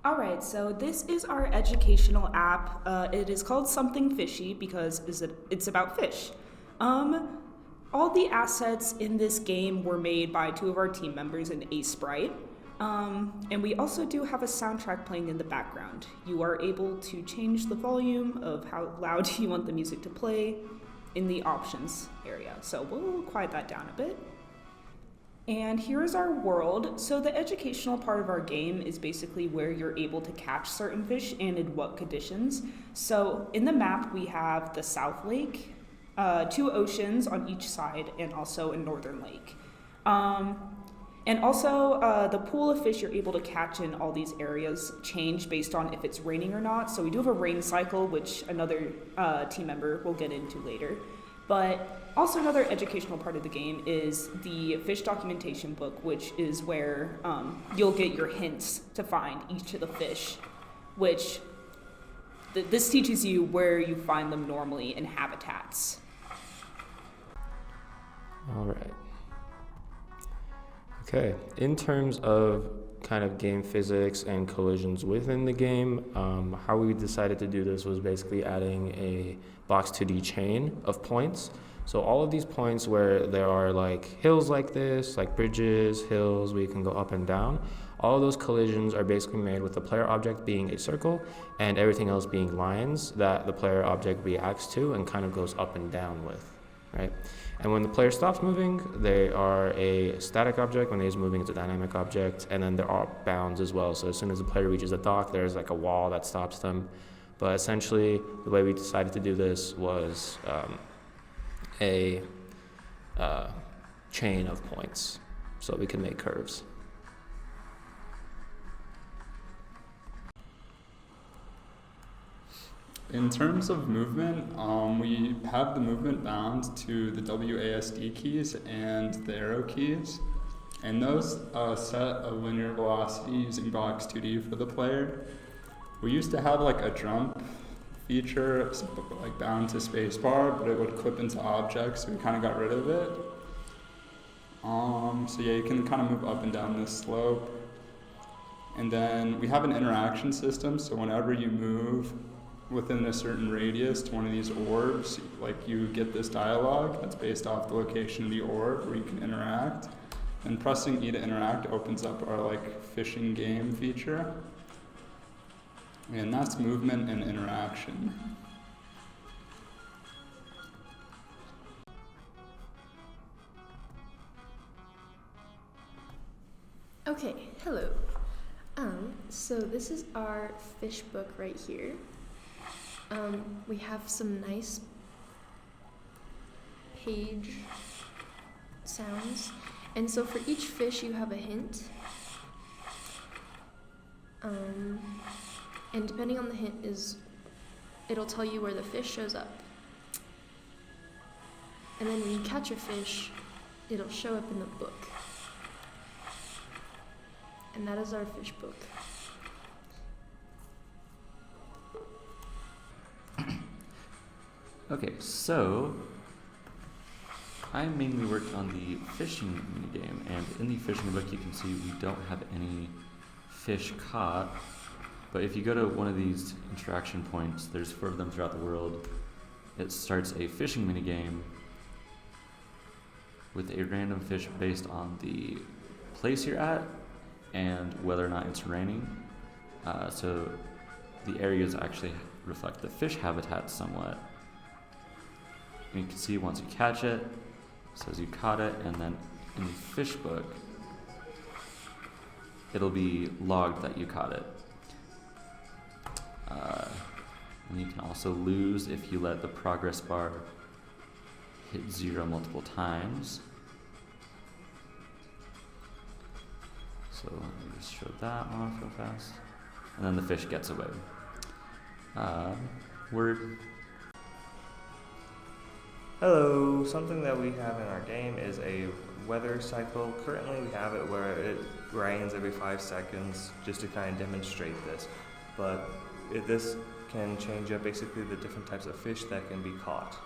All right, so this is our educational app. It is called Something Fishy because it's about fish. Um, all the assets in this game were made by two of our team members in A Sprite. And we also do have a soundtrack playing in the background. You are able to change the volume of how loud you want the music to play in the options area. So we'll quiet that down a bit. And here's our world. So the educational part of our game is basically where you're able to catch certain fish and in what conditions. So in the map, we have the South Lake, two oceans on each side, and also a northern lake. And also, the pool of fish you're able to catch in all these areas change based on if it's raining or not. So we do have a rain cycle, which another team member will get into later. But also another educational part of the game is the fish documentation book, which is where you'll get your hints to find each of the fish, which this teaches you where you find them normally in habitats. All right. Okay, in terms of kind of game physics and collisions within the game, how we decided to do this was basically adding a Box 2D chain of points. So all of these points where there are like hills like this, like bridges, hills where you can go up and down, all of those collisions are basically made with the player object being a circle and everything else being lines that the player object reacts to and kind of goes up and down with, right? And when the player stops moving, they are a static object. When he's moving, it's a dynamic object. And then there are bounds as well. So as soon as the player reaches the dock, there's like a wall that stops them. But essentially, the way we decided to do this was a chain of points so we can make curves. In terms of movement, we have the movement bound to the WASD keys and the arrow keys, and those set a linear velocity using Box 2D for the player. We used to have like a jump feature like bound to spacebar, but it would clip into objects, so we kind of got rid of it. So yeah, you can kind of move up and down this slope. And then we have an interaction system, so whenever you move within a certain radius to one of these orbs, like you get this dialogue that's based off the location of the orb where you can interact. And pressing E to interact opens up our like fishing game feature. And that's movement and interaction. Okay, hello. So this is our fish book right here. We have some nice page sounds. And so for each fish you have a hint. And depending on the hint it'll tell you where the fish shows up. And then when you catch a fish, it'll show up in the book. And that is our fish book. Okay, so I mainly worked on the fishing minigame, and in the fishing book you can see we don't have any fish caught, but if you go to one of these interaction points, there's 4 of them throughout the world, it starts a fishing minigame with a random fish based on the place you're at and whether or not it's raining. So the areas actually reflect the fish habitat somewhat. And you can see once you catch it, it says you caught it, and then in the fish book, it'll be logged that you caught it. And you can also lose if you let the progress bar hit 0 multiple times. So let me just show that off real fast. And then the fish gets away. Word. Hello, something that we have in our game is a weather cycle. Currently we have it where it rains every 5 seconds just to kind of demonstrate this. But this can change up basically the different types of fish that can be caught.